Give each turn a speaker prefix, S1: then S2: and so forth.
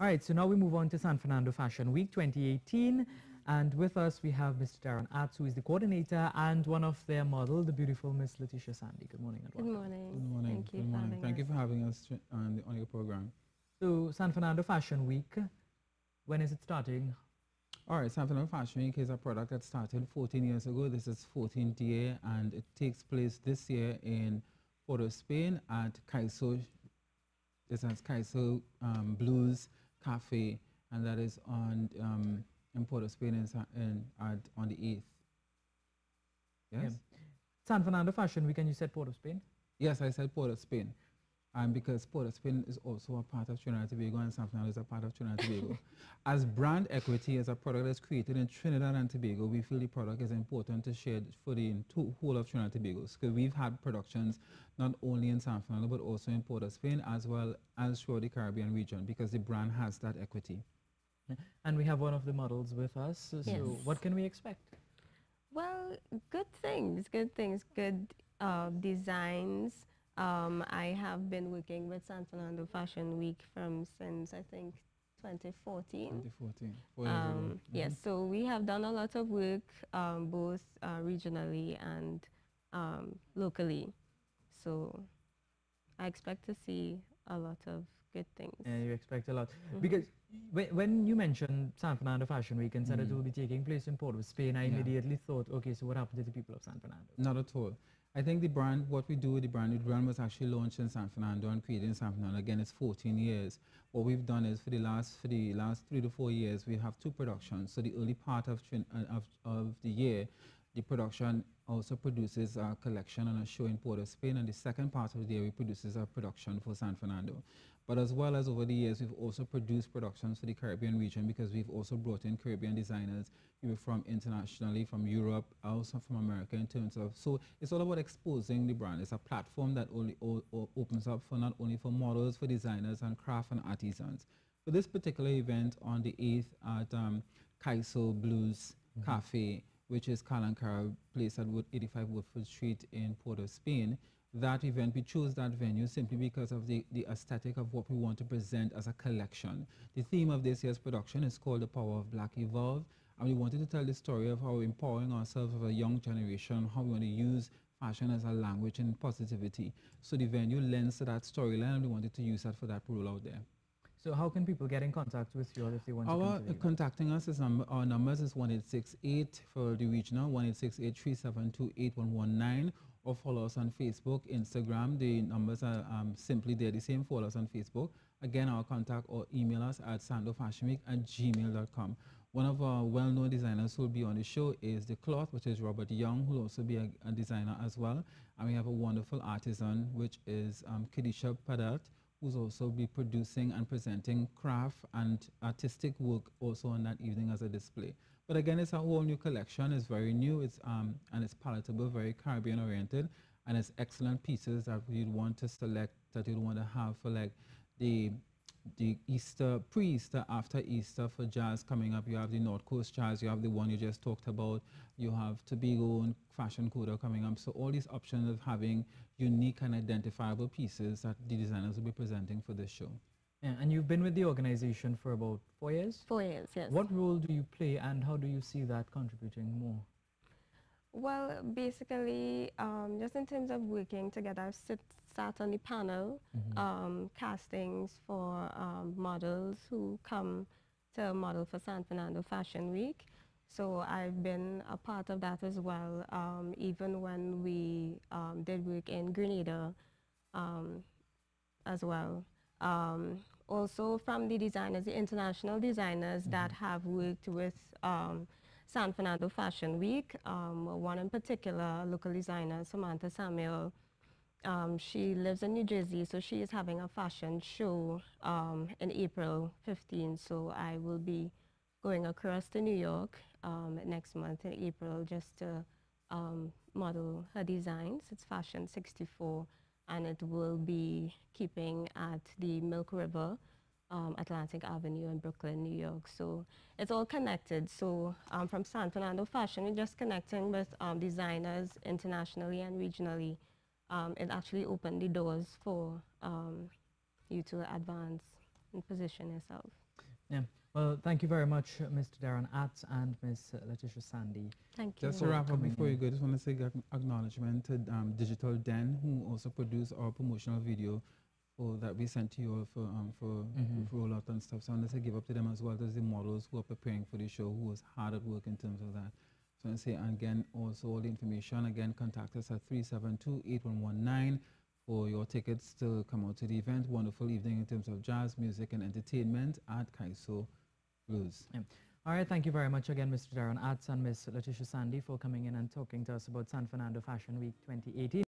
S1: All right, so now we move on to San Fernando Fashion Week 2018. And with us, we have Mr. Darren Atz, who is the coordinator and one of their model, the beautiful Miss Letitia Sandy. Good morning and welcome.
S2: Good morning.
S3: Good morning.
S2: Thank you
S3: Good
S2: for
S3: morning.
S2: having
S3: Thank
S2: us.
S3: you for having us on your program.
S1: So, San Fernando Fashion Week, when is it starting?
S3: All right, San Fernando Fashion Week is a product that started 14 years ago. This is 14th year, and it takes place this year in Port of Spain at Caiso. This is Caiso Blues Cafe, and that is on in Port of Spain on the 8th. Yes?
S1: Yeah. San Fernando Fashion Week, and you said Port of Spain?
S3: Yes, I said Port of Spain. Because Port of Spain is also a part of Trinidad and Tobago, and San Fernando is a part of Trinidad and Tobago. As brand equity, as a product that's created in Trinidad and Tobago, we feel the product is important to share for the whole of Trinidad and Tobago. Because we've had productions not only in San Fernando, but also in Port of Spain, as well as throughout the Caribbean region, because the brand has that equity.
S1: And we have one of the models with us. So
S2: Yes.
S1: what can we expect?
S2: Well, good things, good designs. I have been working with San Fernando Fashion Week since I think 2014.
S3: 2014, 4 years ago.
S2: Yes, so we have done a lot of work both regionally and locally. So I expect to see a lot of good things.
S1: Yeah, you expect a lot. Because when you mentioned San Fernando Fashion Week and said it will be taking place in Port of Spain, I immediately thought, okay, so what happened to the people of San Fernando?
S3: Not at all. I think the brand, what we do with the brand was actually launched in San Fernando and created in San Fernando. Again, it's 14 years. What we've done is for the last 3 to 4 years, we have 2 productions. So the early part of the year, the production also produces a collection and a show in Port of Spain, and the second part of the year, we produces a production for San Fernando. But as well as over the years, we've also produced productions for the Caribbean region, because we've also brought in Caribbean designers from internationally, from Europe, also from America in terms of, so it's all about exposing the brand. It's a platform that only opens up for not only for models, for designers and craft and artisans. For this particular event on the 8th at Caiso Blues Cafe, which is Kalankara, place at 85 Woodford Street in Port of Spain, that event, we chose that venue simply because of the aesthetic of what we want to present as a collection. The theme of this year's production is called The Power of Black Evolve, and we wanted to tell the story of how we're empowering ourselves as a young generation, how we want to use fashion as a language and positivity. So the venue lends to that storyline, and we wanted to use that for that role out there.
S1: So how can people get in contact with you if they want to come to the event?
S3: Contacting us is our numbers is 1868 for the regional, 1868-372-8119, or follow us on Facebook, Instagram. The numbers are simply they're the same. Follow us on Facebook. Again, our contact or email us at sandofashionweek@gmail.com. One of our well-known designers who will be on the show is The Cloth, which is Robert Young, who will also be a designer as well. And we have a wonderful artisan, which is Kadisha Padat, who's also be producing and presenting craft and artistic work also on that evening as a display. But again, it's a whole new collection. It's very new, and it's palatable, very Caribbean oriented, and it's excellent pieces that you'd want to select, that you'd want to have for like the Easter, pre-Easter, after Easter for jazz coming up. You have the North Coast Jazz, you have the one you just talked about, you have Tobago and Fashion Coda coming up. So all these options of having unique and identifiable pieces that the designers will be presenting for this show.
S1: Yeah, and you've been with the organization for about 4 years?
S2: 4 years, yes.
S1: What role do you play, and how do you see that contributing more?
S2: Well, basically, just in terms of working together, I've sat on the panel, castings for models who come to model for San Fernando Fashion Week. So I've been a part of that as well, even when we did work in Grenada as well. Also from the designers, the international designers that have worked with San Fernando Fashion Week, one in particular, local designer, Samantha Samuel. She lives in New Jersey, so she is having a fashion show in April 15th. So I will be going across to New York next month in April just to model her designs. It's Fashion 64, and it will be keeping at the Milk River, Atlantic Avenue in Brooklyn, New York. So it's all connected. So from San Fernando Fashion, we're just connecting with designers internationally and regionally. It actually opened the doors for you to advance. and position yourself.
S1: Yeah. Well, thank you very much, Mr. Darren Atts and Ms. Letitia Sandy.
S2: Thank you.
S3: Just to wrap up
S1: coming
S3: before
S1: in.
S3: you go, I just want to say acknowledgement to Digital Den, who also produced our promotional video that we sent to you all for rollout and stuff. So I want to say give up to them as well as the models who are preparing for the show, who was hard at work in terms of that. So I want to say again, also all the information, again, contact us at 372-8119 for your tickets to come out to the event. Wonderful evening in terms of jazz, music, and entertainment at Kaiso Blues.
S1: Yeah. All right, thank you very much again, Mr. Darren Atts and Ms. Letitia Sandy, for coming in and talking to us about San Fernando Fashion Week 2018.